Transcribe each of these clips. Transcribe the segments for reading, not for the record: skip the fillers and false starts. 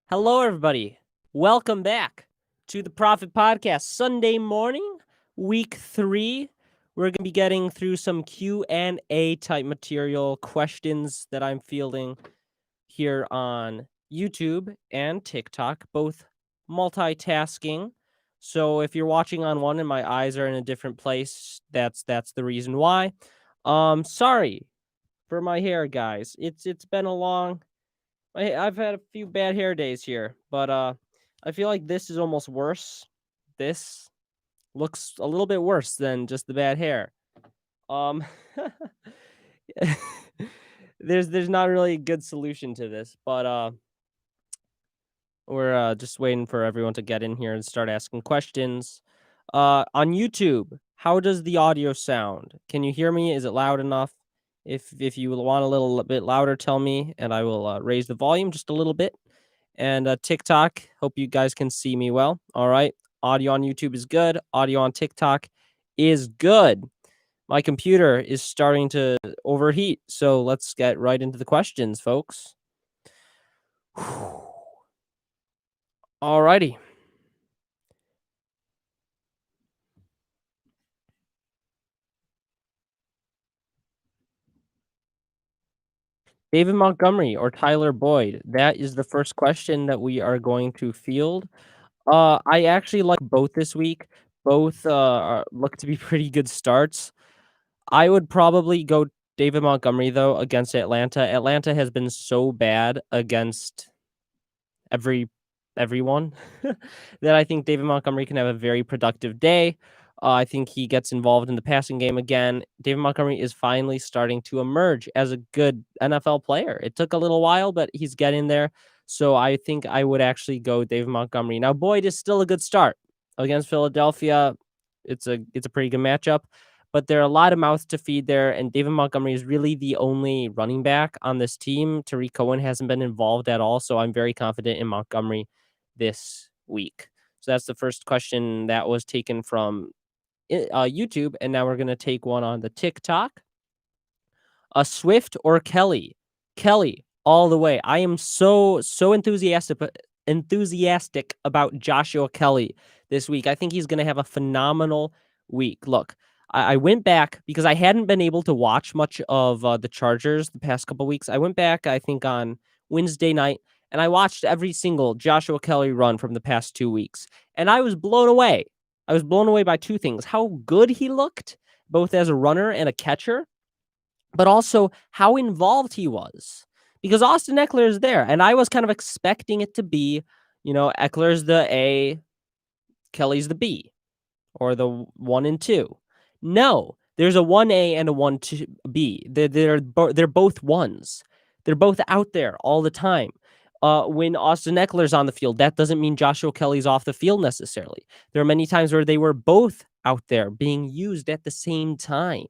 Hello, everybody. Welcome back to the Prophet Podcast. Sunday morning, week 3. We're going to be getting through some Q&A type material questions that I'm fielding here on YouTube and TikTok, both multitasking. So if you're watching on one and my eyes are in a different place, that's the reason why. Sorry for my hair, guys. It's been a long I've had a few bad hair days here, but I feel like this is almost worse. This looks a little bit worse than just the bad hair. Um there's not really a good solution to this, but we're just waiting for everyone to get in here and start asking questions. On YouTube, how does the audio sound? Can you hear me? Is it loud enough? If you want a little bit louder, tell me, and I will raise the volume just a little bit. And TikTok, hope you guys can see me well. All right. Audio on YouTube is good. Audio on TikTok is good. My computer is starting to overheat. So let's get right into the questions, folks. All righty. David Montgomery or Tyler Boyd? That is the first question that we are going to field. I actually like both this week. Both look to be pretty good starts. I would probably go David Montgomery though against Atlanta. Atlanta has been so bad against everyone that I think David Montgomery can have a very productive day. I think he gets involved in the passing game again. David Montgomery is finally starting to emerge as a good NFL player. It took a little while, but he's getting there. So I think I would actually go David Montgomery. Now, Boyd is still a good start against Philadelphia. It's a pretty good matchup, but there are a lot of mouths to feed there, and David Montgomery is really the only running back on this team. Tariq Cohen hasn't been involved at all, so I'm very confident in Montgomery this week. So that's the first question that was taken from YouTube, and now we're gonna take one on the TikTok. Swift or Kelly? Kelly, all the way. I am so enthusiastic about Joshua Kelly this week. I think he's gonna have a phenomenal week. Look, I went back because I hadn't been able to watch much of the Chargers the past couple weeks. I went back, I think, on Wednesday night, and I watched every single Joshua Kelly run from the past 2 weeks, and I was blown away. I was blown away by two things: how good he looked, both as a runner and a catcher, but also how involved he was. Because Austin Eckler is there, and I was kind of expecting it to be, Eckler's the A, Kelly's the B, or the 1 and 2. No, there's a 1A and a 1-2B. They're both ones. They're both out there all the time. When Austin Eckler's on the field, that doesn't mean Joshua Kelly's off the field necessarily. There are many times where they were both out there being used at the same time.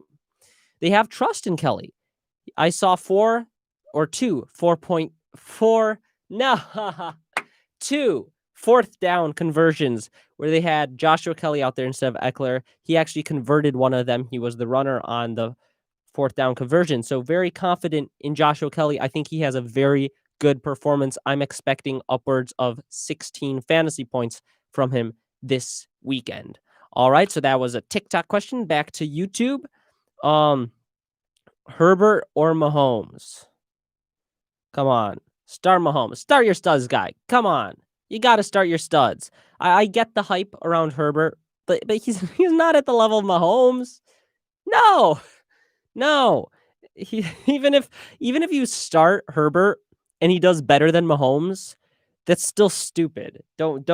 They have trust in Kelly. I saw 4.4, no, 2 fourth down conversions where they had Joshua Kelly out there instead of Eckler. He actually converted one of them. He was the runner on the fourth down conversion. So very confident in Joshua Kelly. I think he has a very good performance. I'm expecting upwards of 16 fantasy points from him this weekend. All right, so that was a TikTok question. Back to YouTube. Herbert or Mahomes? Come on. Start Mahomes. Start your studs, guy. Come on. You got to start your studs. I get the hype around Herbert, but he's not at the level of Mahomes. No. No. Even if you start Herbert and he does better than Mahomes, that's still stupid. Don't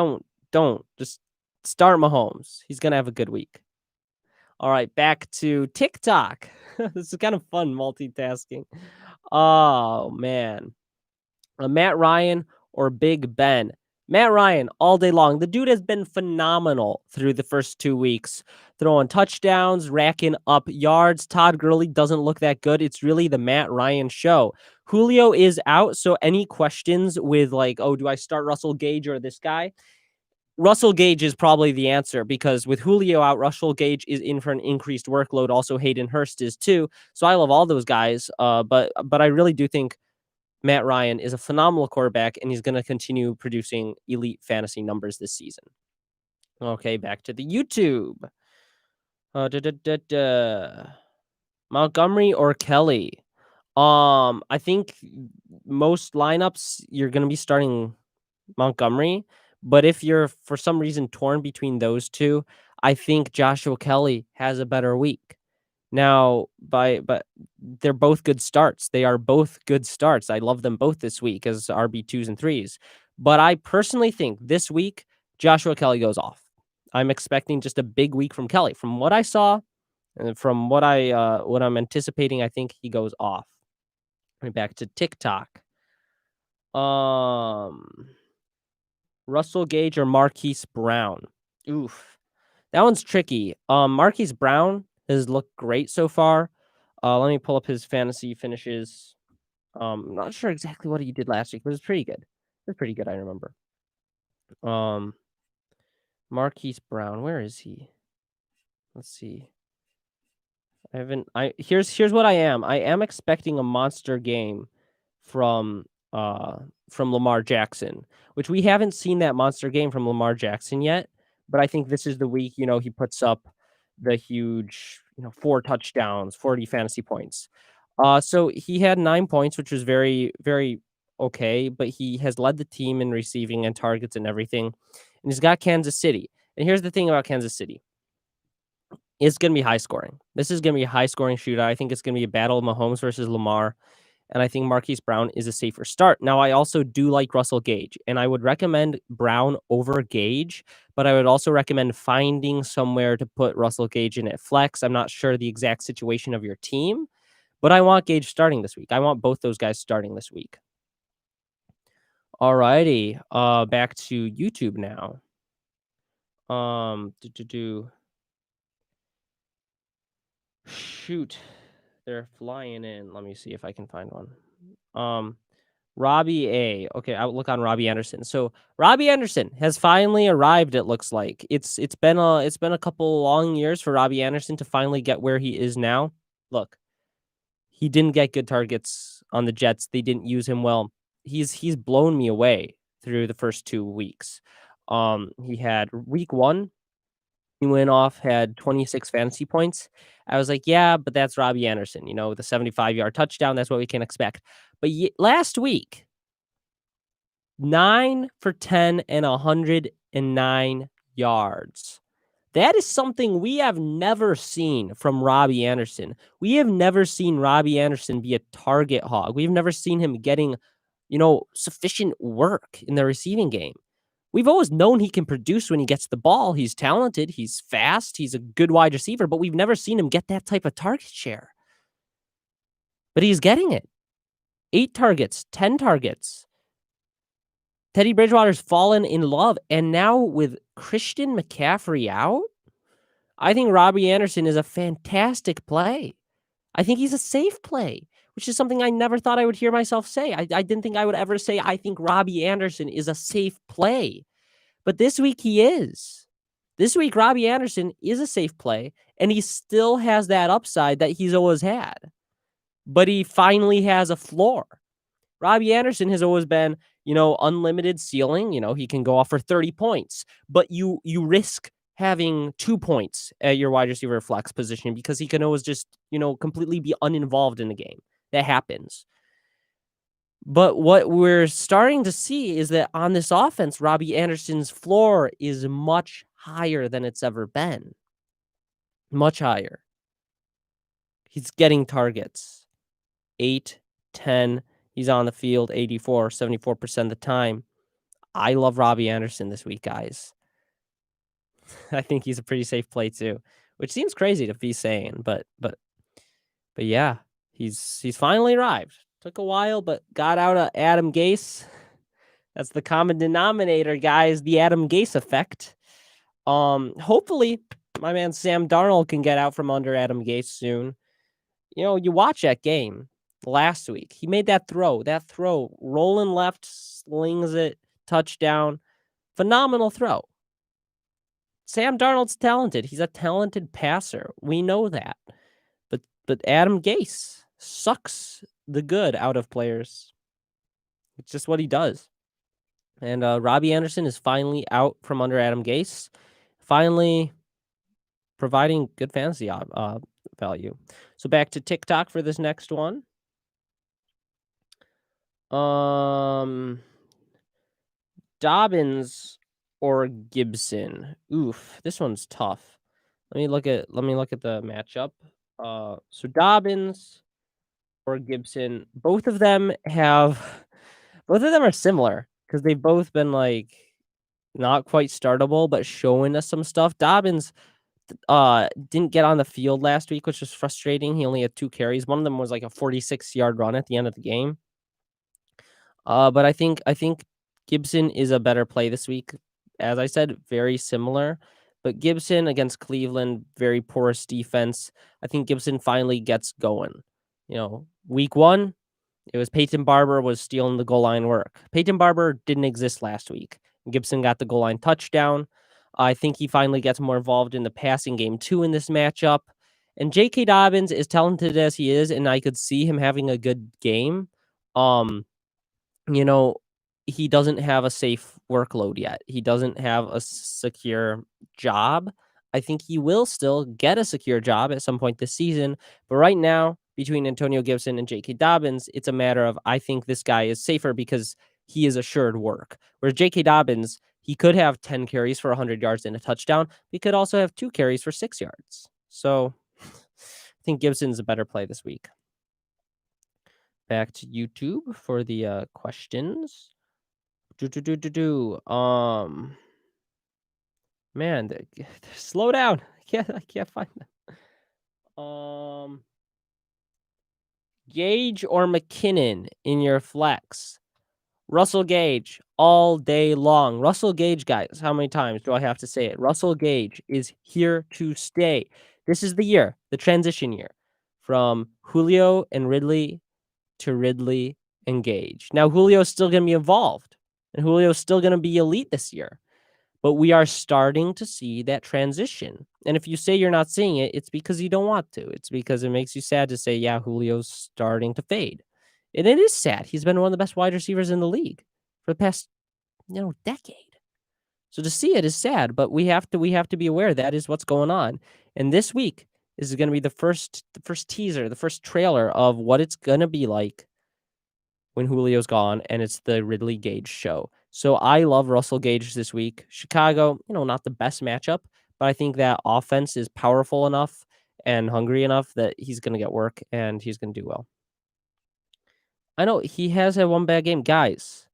just start Mahomes. He's going to have a good week. All right, back to TikTok. This is kind of fun multitasking. Oh, man. Matt Ryan or Big Ben? Matt Ryan all day long. The dude has been phenomenal through the first 2 weeks, throwing touchdowns, racking up yards. Todd Gurley doesn't look that good. It's really the Matt Ryan show. Julio is out, so any questions with like, oh, do I start Russell Gage or this guy? Russell Gage is probably the answer because with Julio out, Russell Gage is in for an increased workload. Also, Hayden Hurst is too. So I love all those guys. But I really do think Matt Ryan is a phenomenal quarterback, and he's gonna continue producing elite fantasy numbers this season. Okay, back to the YouTube. Da, da, da, da. Montgomery or Kelly? I think most lineups you're gonna be starting Montgomery, but if you're for some reason torn between those two, I think Joshua Kelly has a better week. Now, but they're both good starts. They are both good starts. I love them both this week as RB2s and 3s. But I personally think this week Joshua Kelly goes off. I'm expecting just a big week from Kelly. From what I saw and from what I'm anticipating, I think he goes off. Back to TikTok. Um Russell Gage or Marquise Brown? Oof. That one's tricky. Marquise Brown has looked great so far. Let me pull up his fantasy finishes. Not sure exactly what he did last week, but it's pretty good. It's pretty good, I remember. Um, Marquise Brown, where is he? Let's see. Here's what I am. I am expecting a monster game from from Lamar Jackson, which we haven't seen that monster game from Lamar Jackson yet, but I think this is the week, he puts up the huge, 4 touchdowns, 40 fantasy points. So he had 9 points, which was very, very okay, but he has led the team in receiving and targets and everything. And he's got Kansas City. And here's the thing about Kansas City. It's gonna be high scoring. This is gonna be a high scoring shootout. I think it's gonna be a battle of Mahomes versus Lamar, and I think Marquise Brown is a safer start. Now, I also do like Russell Gage, and I would recommend Brown over Gage, but I would also recommend finding somewhere to put Russell Gage in at flex. I'm not sure the exact situation of your team, but I want Gage starting this week. I want both those guys starting this week. Alrighty, back to YouTube now. Do, do, do. Shoot. They're flying in. Let me see if I can find one. Robbie A. Okay, I'll look on Robbie Anderson. So Robbie Anderson has finally arrived, it looks like. It's been a couple long years for Robbie Anderson to finally get where he is now. Look, he didn't get good targets on the Jets. They didn't use him well. He's blown me away through the first 2 weeks. He had week 1, he went off, had 26 fantasy points. I was like, "Yeah, but that's Robbie Anderson, the 75-yard touchdown, that's what we can expect." But last week, 9 for 10 and 109 yards. That is something we have never seen from Robbie Anderson. We have never seen Robbie Anderson be a target hog. We've never seen him getting, sufficient work in the receiving game. We've always known he can produce when he gets the ball. He's talented, he's fast, he's a good wide receiver, but we've never seen him get that type of target share. But he's getting it. 8 targets, 10 targets. Teddy Bridgewater's fallen in love, and now with Christian McCaffrey out, I think Robbie Anderson is a fantastic play. I think he's a safe play, which is something I never thought I would hear myself say. I didn't think I would ever say, I think Robbie Anderson is a safe play. But this week he is. This week, Robbie Anderson is a safe play, and he still has that upside that he's always had. But he finally has a floor. Robbie Anderson has always been, unlimited ceiling. He can go off for 30 points, but you risk having 2 points at your wide receiver flex position because he can always just, completely be uninvolved in the game. That happens. But what we're starting to see is that on this offense, Robbie Anderson's floor is much higher than it's ever been. Much higher. He's getting targets. 8, 10. He's on the field 84, 74% of the time. I love Robbie Anderson this week, guys. I think he's a pretty safe play too, which seems crazy to be saying, but yeah, he's finally arrived. Took a while, but got out of Adam Gase. That's the common denominator, guys, the Adam Gase effect. Hopefully my man Sam Darnold can get out from under Adam Gase soon. You watch that game last week. He made that throw, rolling left, slings it, touchdown. Phenomenal throw. Sam Darnold's talented. He's a talented passer. We know that. But Adam Gase sucks the good out of players. It's just what he does. And Robbie Anderson is finally out from under Adam Gase, finally providing good fantasy value. So back to TikTok for this next one. Um, Dobbins or Gibson? Oof, this one's tough. Let me look at the matchup. So Dobbins or Gibson, both of them are similar because they've both been like not quite startable, but showing us some stuff. Dobbins didn't get on the field last week, which was frustrating. He only had 2 carries. One of them was like a 46-yard run at the end of the game. But I think Gibson is a better play this week. As I said, very similar. But Gibson against Cleveland, very porous defense. I think Gibson finally gets going. Week 1, it was Peyton Barber was stealing the goal line work. Peyton Barber didn't exist last week. Gibson got the goal line touchdown. I think he finally gets more involved in the passing game too in this matchup. And J.K. Dobbins, as talented as he is, and I could see him having a good game. You know, he doesn't have a safe workload yet. He doesn't have a secure job. I think he will still get a secure job at some point this season. But right now, between Antonio Gibson and J.K. Dobbins, it's a matter of I think this guy is safer because he is assured work. Whereas J.K. Dobbins, he could have 10 carries for 100 yards and a touchdown. He could also have 2 carries for 6 yards. So I think Gibson's a better play this week. Back to YouTube for the questions. Man, slow down. I can't find them. Gage or McKinnon in your flex? Russell Gage all day long. Russell Gage, guys, how many times do I have to say it? Russell Gage is here to stay. This is the year, the transition year from Julio and Ridley to Ridley and Gage. Now, Julio's still going to be involved, and Julio's still going to be elite this year. But we are starting to see that transition. And if you say you're not seeing it, it's because you don't want to. It's because it makes you sad to say, yeah, Julio's starting to fade. And it is sad. He's been one of the best wide receivers in the league for the past, decade. So to see it is sad, but we have to be aware that is what's going on. And this week is going to be the first teaser, the first trailer of what it's going to be like when Julio's gone, and it's the Ridley Gage show. So I love Russell Gage this week. Chicago, not the best matchup, but I think that offense is powerful enough and hungry enough that he's going to get work and he's going to do well. I know he has had one bad game. Guys,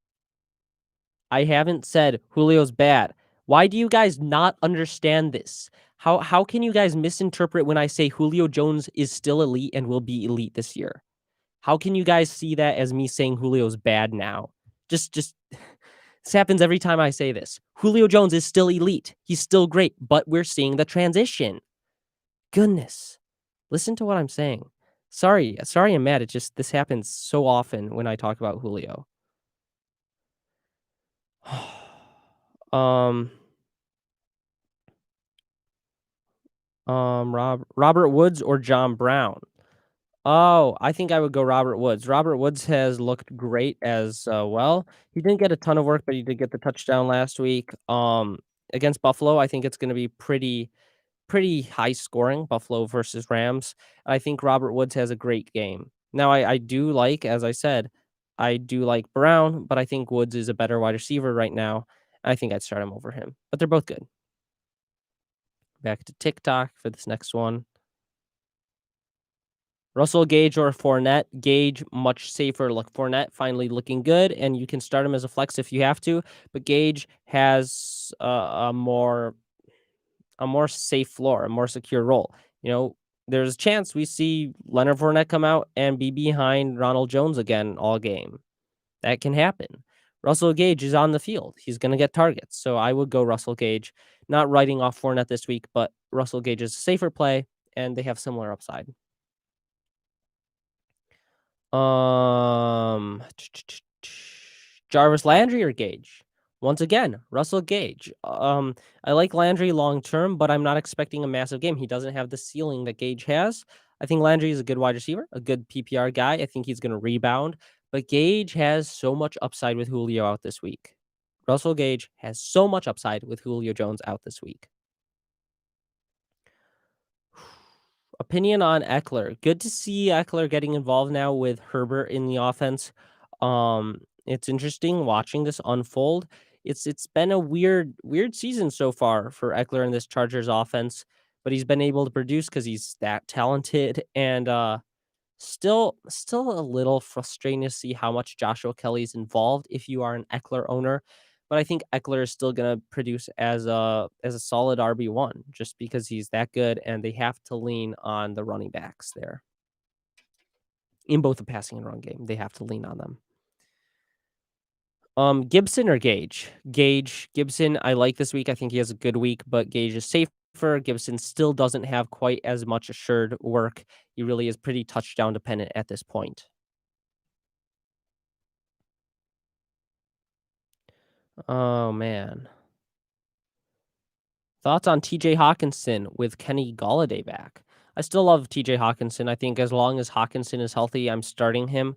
I haven't said Julio's bad. Why do you guys not understand this? How can you guys misinterpret when I say Julio Jones is still elite and will be elite this year? How can you guys see that as me saying Julio's bad now? Just this happens every time I say this. Julio Jones is still elite. He's still great, but we're seeing the transition. Goodness. Listen to what I'm saying. Sorry I'm mad. This happens so often when I talk about Julio. Robert Woods or John Brown? Oh, I think I would go Robert Woods. Robert Woods has looked great as well. He didn't get a ton of work, but he did get the touchdown last week. Against Buffalo, I think it's going to be pretty high scoring. Buffalo versus Rams. I think Robert Woods has a great game. Now, I do like, as I said, I do like Brown, but I think Woods is a better wide receiver right now. I think I'd start him over him, but they're both good. Back to TikTok for this next one. Russell Gage or Fournette? Gage, much safer. Look, Fournette finally looking good, and you can start him as a flex if you have to. But Gage has a more safe floor, a more secure role. There's a chance we see Leonard Fournette come out and be behind Ronald Jones again all game. That can happen. Russell Gage is on the field. He's going to get targets. So I would go Russell Gage, not writing off Fournette this week, but Russell Gage is a safer play, and they have similar upside. Jarvis Landry or Gage? Once again, Russell Gage. I like Landry long term, but I'm not expecting a massive game. He doesn't have the ceiling that Gage has. I think Landry is a good wide receiver, a good PPR guy. I think he's going to rebound, But Gage has so much upside with Julio out this week. Russell Gage has so much upside with Julio Jones out this week. Opinion on Eckler. Good to see Eckler getting involved now with Herbert in the offense. It's interesting watching this unfold. It's been a weird season so far for Eckler in this Chargers offense, but he's been able to produce because he's that talented and still a little frustrating to see how much Joshua Kelly's involved if you are an Eckler owner, but I think Eckler is still gonna produce as a solid RB1 just because he's that good, and they have to lean on the running backs there. In both the passing and run game, they have to lean on them. Gibson or Gage? Gibson, I like this week. I think he has a good week, but Gage is safer. Gibson still doesn't have quite as much assured work. He really is pretty touchdown dependent at this point. Oh man. Thoughts on TJ Hawkinson with Kenny Golladay back? I still love TJ Hawkinson. I think as long as Hawkinson is healthy, I'm starting him.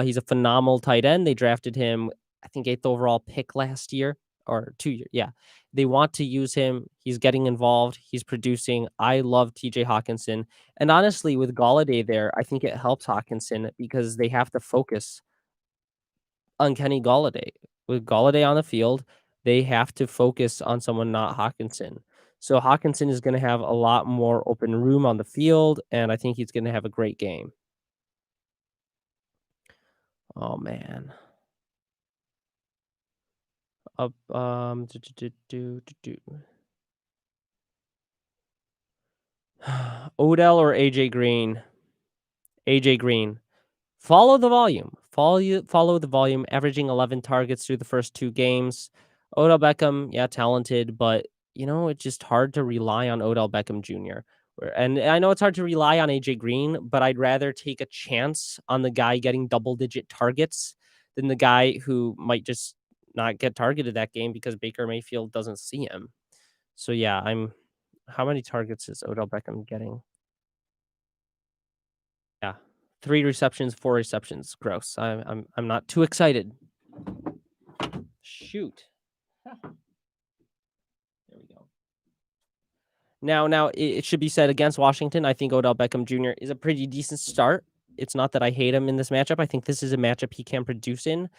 He's a phenomenal tight end. They drafted him, I think, eighth overall pick last year or 2 years. Yeah. They want to use him. He's getting involved. He's producing. I love TJ Hawkinson. And honestly, with Golladay there, I think it helps Hawkinson because they have to focus on Kenny Golladay. With Golladay on the field, they have to focus on someone not Hawkinson. So Hawkinson is gonna have a lot more open room on the field, and I think he's gonna have a great game. Oh, man. Odell or AJ Green? AJ Green. Follow the volume. Follow the volume, averaging 11 targets through the first 2 games. Odell Beckham, yeah, talented, but, it's just hard to rely on Odell Beckham Jr. And I know it's hard to rely on AJ Green, but I'd rather take a chance on the guy getting double-digit targets than the guy who might just not get targeted that game because Baker Mayfield doesn't see him. So, yeah, how many targets is Odell Beckham getting? Yeah. 3 receptions, 4 receptions. Gross. I'm not too excited. Shoot. There we go. Now it should be said against Washington, I think Odell Beckham Jr. is a pretty decent start. It's not that I hate him in this matchup. I think this is a matchup he can produce in,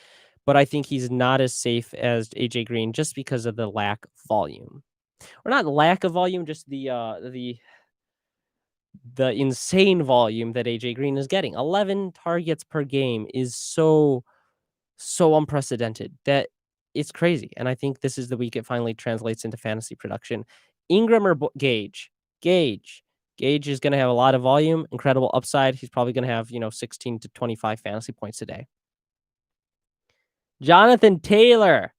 but I think he's not as safe as AJ Green just because of the lack of volume. Or not lack of volume, just the insane volume that AJ Green is getting. 11 targets per game is so unprecedented that it's crazy. And I think this is the week it finally translates into fantasy production. Ingram or Gage? Gage. Gage is going to have a lot of volume, incredible upside. He's probably going to have, 16 to 25 fantasy points a day. Jonathan Taylor.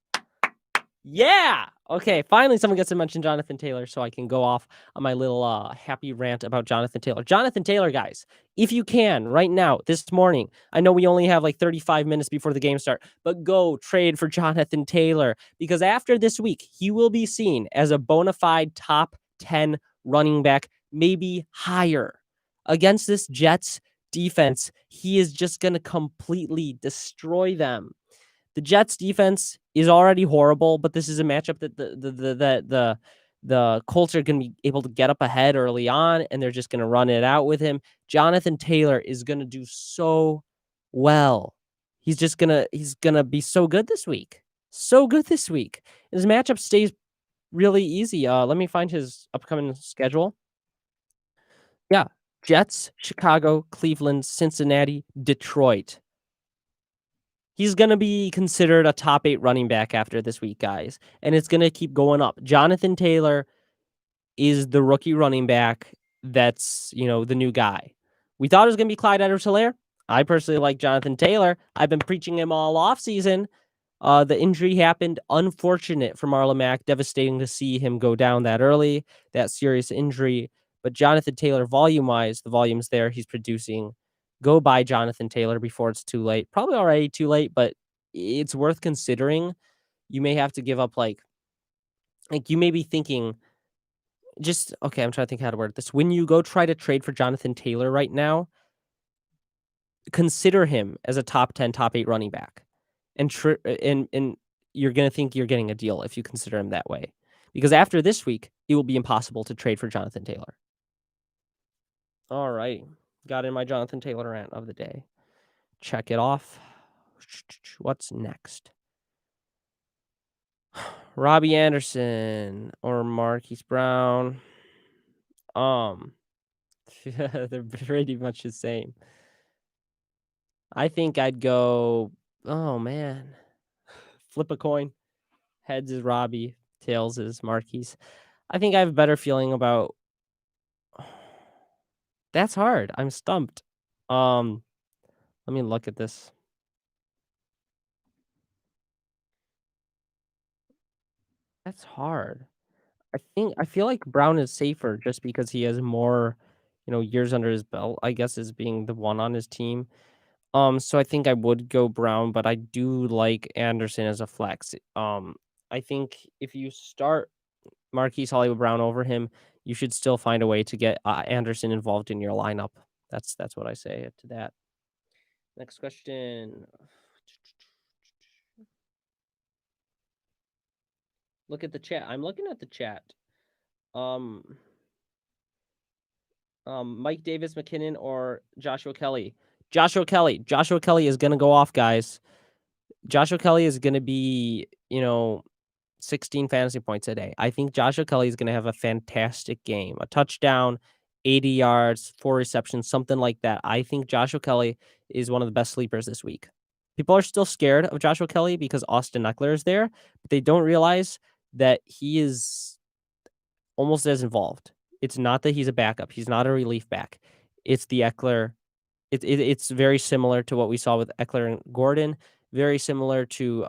Yeah. Okay. Finally, someone gets to mention Jonathan Taylor so I can go off on my little happy rant about Jonathan Taylor. Jonathan Taylor, guys, if you can right now, this morning, I know we only have like 35 minutes before the game start, but go trade for Jonathan Taylor because after this week, he will be seen as a bona fide top 10 running back, maybe higher. Against this Jets defense, he is just going to completely destroy them. The Jets defense is already horrible, but this is a matchup that the Colts are going to be able to get up ahead early on, and they're just going to run it out with him. Jonathan Taylor is going to do so well. He's gonna be so good this week. So good this week. His matchup stays really easy. Let me find his upcoming schedule. Yeah. Jets, Chicago, Cleveland, Cincinnati, Detroit. He's going to be considered a top 8 running back after this week, guys, and it's going to keep going up. Jonathan Taylor is the rookie running back that's, the new guy. We thought it was going to be Clyde Edwards-Helaire. I personally like Jonathan Taylor. I've been preaching him all offseason. The injury happened. Unfortunate for Marlon Mack. Devastating to see him go down that early, that serious injury. But Jonathan Taylor, volume-wise, the volume's there. He's producing. Go buy Jonathan Taylor before it's too late. Probably already too late, but it's worth considering. You may have to give up like you may be thinking okay, I'm trying to think how to word this. When you go try to trade for Jonathan Taylor right now, consider him as a top 10, top 8 running back, and you're gonna think you're getting a deal if you consider him that way, because after this week, it will be impossible to trade for Jonathan Taylor. Alright, got in my Jonathan Taylor rant of the day. Check it off. What's next? Robbie Anderson or Marquise Brown. They're pretty much the same. I think I'd go, oh, man. Flip a coin. Heads is Robbie, tails is Marquise. I think I have a better feeling about that's hard. I'm stumped. Um, Let me look at this. That's hard. I feel like Brown is safer just because he has more, years under his belt, I guess, as being the one on his team. So I think I would go Brown, but I do like Anderson as a flex. I think if you start Marquise Hollywood Brown over him, you should still find a way to get Anderson involved in your lineup. That's what I say to that. Next question. Look at the chat. I'm looking at the chat. Um, Mike Davis, McKinnon, or Joshua Kelly. Joshua Kelly. Joshua Kelly is gonna go off, guys. Joshua Kelly is gonna be, 16 fantasy points a day. I think Joshua Kelly is gonna have a fantastic game. A touchdown, 80 yards, 4 receptions, something like that. I think Joshua Kelly is one of the best sleepers this week. People are still scared of Joshua Kelly because Austin Eckler is there, but they don't realize that he is almost as involved. It's not that he's a backup. He's not a relief back. It's the Eckler. It's very similar to what we saw with Eckler and Gordon. Very similar to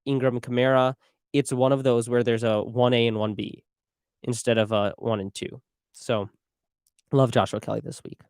Ingram Kamara. It's one of those where there's a 1A and 1B instead of a 1 and 2. So love Joshua Kelly this week.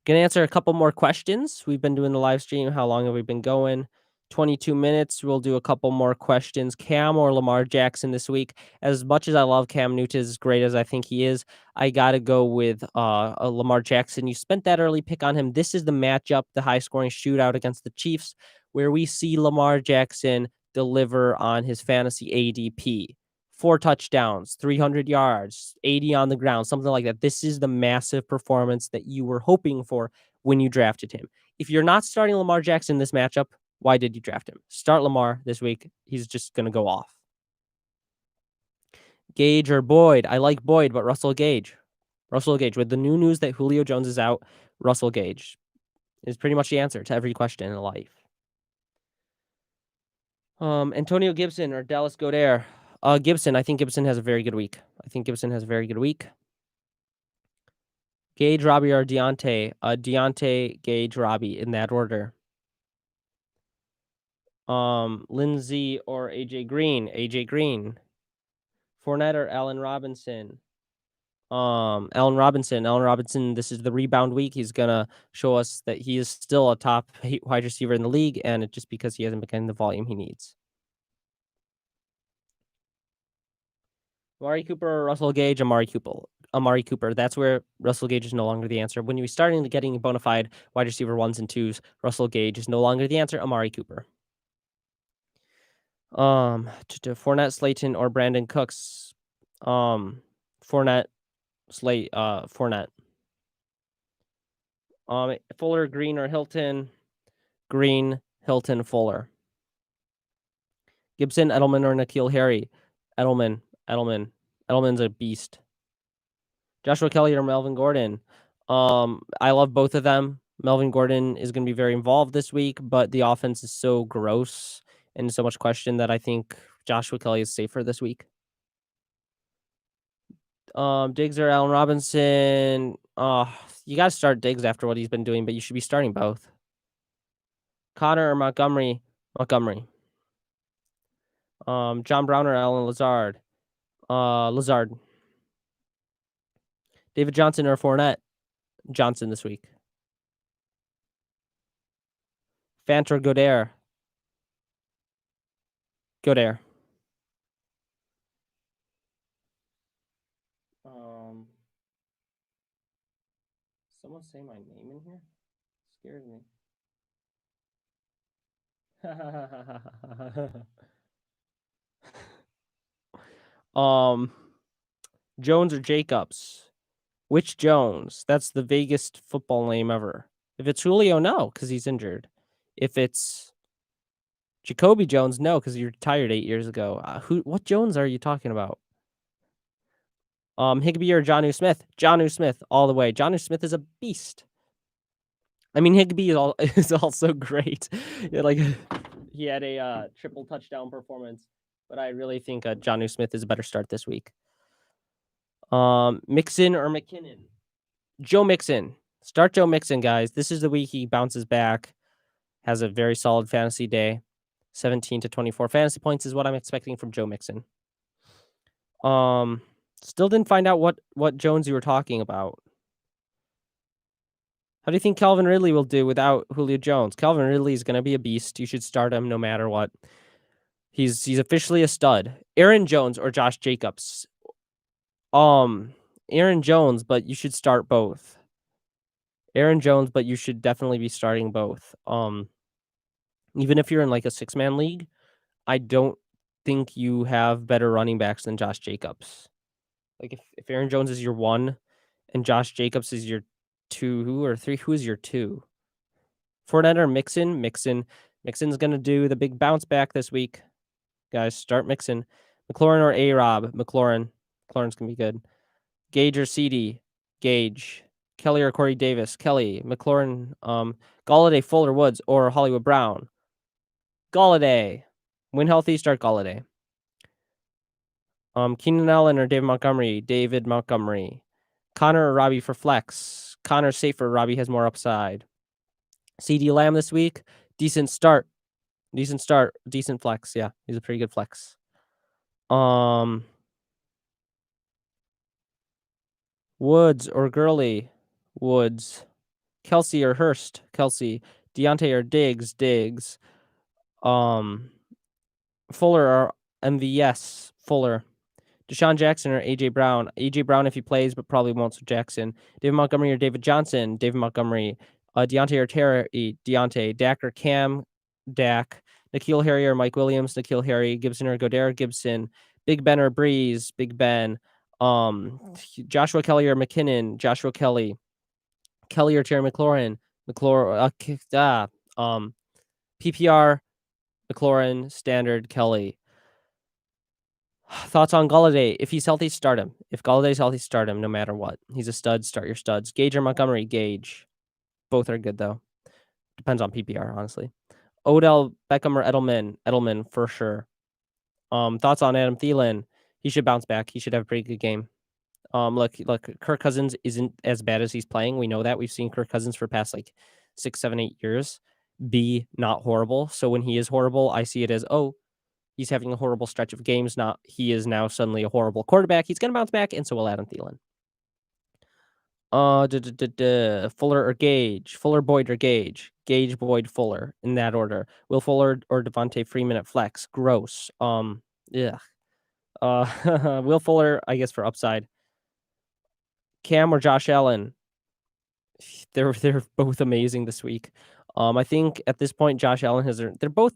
Gonna answer a couple more questions. We've been doing the live stream. How long have we been going? 22 minutes. We'll do a couple more questions. Cam or Lamar Jackson this week? As much as I love Cam Newton, as great as I think he is, I gotta go with Lamar Jackson. You spent that early pick on him. This is the matchup, the high scoring shootout against the Chiefs, where we see Lamar Jackson deliver on his fantasy ADP. 4 touchdowns, 300 yards, 80 on the ground, something like that. This is the massive performance that you were hoping for when you drafted him. If you're not starting Lamar Jackson in this matchup, why did you draft him? Start Lamar this week. He's just going to go off. Gage or Boyd? I like Boyd, but Russell Gage. Russell Gage. With the new news that Julio Jones is out, Russell Gage is pretty much the answer to every question in life. Antonio Gibson or Dallas Goedert? Gibson. I think Gibson has a very good week. Gage, Robbie, or Deontay? Deontay, Gage, Robbie, in that order. Lindsey or AJ Green? AJ Green. Fournette or Allen Robinson? Allen Robinson. Allen Robinson, this is the rebound week. He's gonna show us that he is still a top wide receiver in the league, and it's just because he hasn't been getting the volume he needs. Amari Cooper or Russell Gage? Amari Cooper. Amari Cooper. That's where Russell Gage is no longer the answer. When you're starting to getting bona fide wide receiver 1s and 2s, Russell Gage is no longer the answer. Amari Cooper. To Fournette, Slayton, or Brandon Cooks. Fournette, Fournette. Fuller, Green, or Hilton. Green, Hilton, Fuller. Gibson, Edelman, or N'Keal Harry. Edelman. Edelman's a beast. Joshua Kelly or Melvin Gordon. I love both of them. Melvin Gordon is going to be very involved this week, but the offense is so gross and so much question that I think Joshua Kelly is safer this week. Diggs or Allen Robinson. You got to start Diggs after what he's been doing, but you should be starting both. Connor or Montgomery. John Brown or Alan Lazard. Lazard. David Johnson or Fournette. Johnson this week. Fant or Goddard. Someone say my name in here? Scares me. Um, Jones or Jacobs? Which Jones? That's the vaguest football name ever. If it's Julio, no, because he's injured. If it's Jacoby Jones, no, because he retired 8 years ago. What Jones are you talking about? Higbee or Jonnu Smith? Jonnu Smith, all the way. Jonnu Smith is a beast. I mean, Higbee is also great. Yeah, like he had a triple touchdown performance, but I really think Jonnu Smith is a better start this week. Mixon or McKinnon? Joe Mixon. Start Joe Mixon, guys. This is the week he bounces back, has a very solid fantasy day. 17 to 24 fantasy points is what I'm expecting from Joe Mixon. Still didn't find out what Jones you were talking about. How do you think Calvin Ridley will do without Julio Jones? Calvin Ridley is going to be a beast. You should start him no matter what. He's officially a stud. Aaron Jones or Josh Jacobs? Aaron Jones, but you should start both. Aaron Jones, but you should definitely be starting both. Even if you're in like a 6-man league, I don't think you have better running backs than Josh Jacobs. Like if Aaron Jones is your 1 and Josh Jacobs is your 2 or 3, who is your 2? Fournette or Mixon? Mixon's gonna do the big bounce back this week. Guys, start Mixon. McLaurin or A-Rob? McLaurin's gonna be good. Gage or CD? Gage. Kelly or Corey Davis? Kelly. McLaurin. Galladay, Fuller, Woods, or Hollywood Brown? Galladay. When healthy, start Galladay. Keenan Allen or David Montgomery? David Montgomery. Connor or Robbie for flex? Connor's safer. Robbie has more upside. CD Lamb this week. Decent start. Decent flex. Yeah, he's a pretty good flex. Woods or Gurley? Woods. Kelsey or Hurst? Kelsey. Deontay or Diggs? Fuller or MVS? Fuller. Deshaun Jackson or AJ Brown? AJ Brown if he plays, but probably won't. So Jackson. David Montgomery or David Johnson? David Montgomery. Deontay or Terry? Deontay. Dak or Cam? Dak. N'Keal Harry or Mike Williams? N'Keal Harry. Gibson or Goddard? Gibson. Big Ben or Breeze? Big Ben. Joshua Kelly or McKinnon? Joshua Kelly. Kelly or Terry McLaurin? PPR, McLaurin, standard, Kelly. Thoughts on Galladay? If he's healthy, start him. If Galladay's healthy, start him no matter what. He's a stud. Start your studs. Gage or Montgomery? Gage. Both are good, though. Depends on PPR, honestly. Odell, Beckham, or Edelman? Edelman, for sure. Thoughts on Adam Thielen? He should bounce back. He should have a pretty good game. Look, Kirk Cousins isn't as bad as he's playing. We know that. We've seen Kirk Cousins for past like 6, 7, 8 years be not horrible. So when he is horrible, I see it as, oh, he's having a horrible stretch of games. Not he is now suddenly a horrible quarterback. He's going to bounce back, and so will Adam Thielen. Fuller or Gage? Fuller, Boyd, or Gage? Gage, Boyd, Fuller, in that order. Will Fuller or Devontae Freeman at flex? Gross. Yeah. Will Fuller, I guess, for upside. Cam or Josh Allen? They're both amazing this week. I think at this point Josh Allen has earned. They both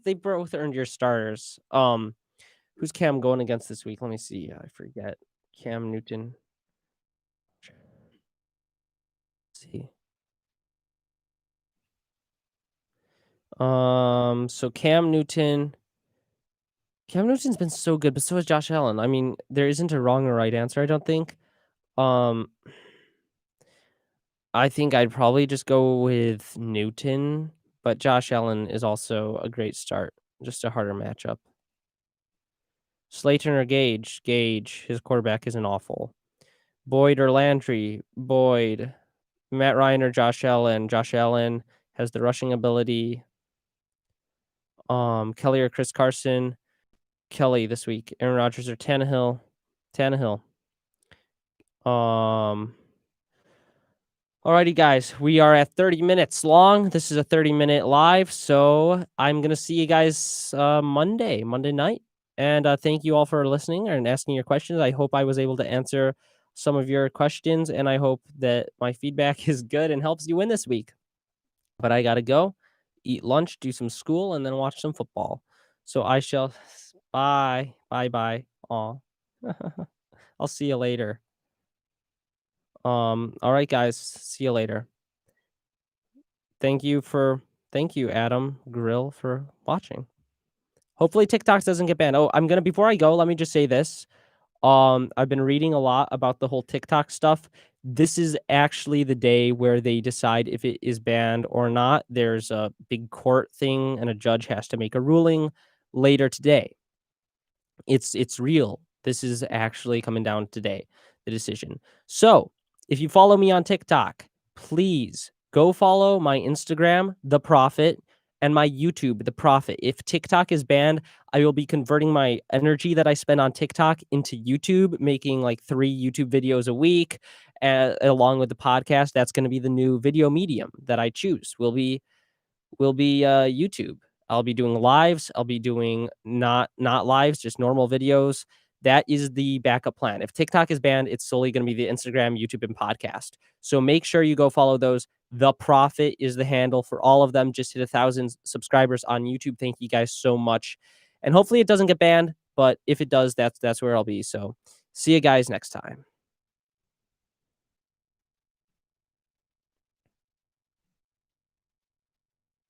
earned your starters. Who's Cam going against this week? Let me see. I forget. Cam Newton. Let's see. So Cam Newton's been so good, but so has Josh Allen. I mean, there isn't a wrong or right answer, I don't think. I think I'd probably just go with Newton, but Josh Allen is also a great start. Just a harder matchup. Slayton or Gage? Gage. His quarterback isn't awful. Boyd or Landry? Boyd. Matt Ryan or Josh Allen? Josh Allen has the rushing ability. Kelly or Chris Carson? Kelly this week. Aaron Rodgers or Tannehill? Tannehill. Alrighty, guys. We are at 30 minutes long. This is a 30-minute live, so I'm gonna see you guys Monday night. And thank you all for listening and asking your questions. I hope I was able to answer some of your questions, and I hope that my feedback is good and helps you win this week. But I gotta go. eat lunch, do some school, and then watch some football. So I shall bye. Bye bye. Aw. I'll see you later. All right, guys. See you later. Thank you for thank you, Adam Grill, for watching. Hopefully TikTok doesn't get banned. Oh, I'm gonna before I go, let me just say this. I've been reading a lot about the whole TikTok stuff. This is actually the day where they decide if it is banned or not. There's a big court thing, and a judge has to make a ruling later today. It's real. This is actually coming down today, the decision. So, if you follow me on TikTok, please go follow my Instagram, TheProFFet, and my YouTube, TheProFFet. If TikTok is banned, I will be converting my energy that I spend on TikTok into YouTube, making like 3 YouTube videos a week, along with the podcast. That's going to be the new video medium that I choose. Will be YouTube. I'll be doing lives. I'll be doing not lives, just normal videos. That is the backup plan. If TikTok is banned, it's solely going to be the Instagram, YouTube, and podcast. So make sure you go follow those. The Profit is the handle for all of them. Just hit 1,000 subscribers on YouTube. Thank you guys so much. And hopefully it doesn't get banned. But if it does, that's where I'll be. So see you guys next time.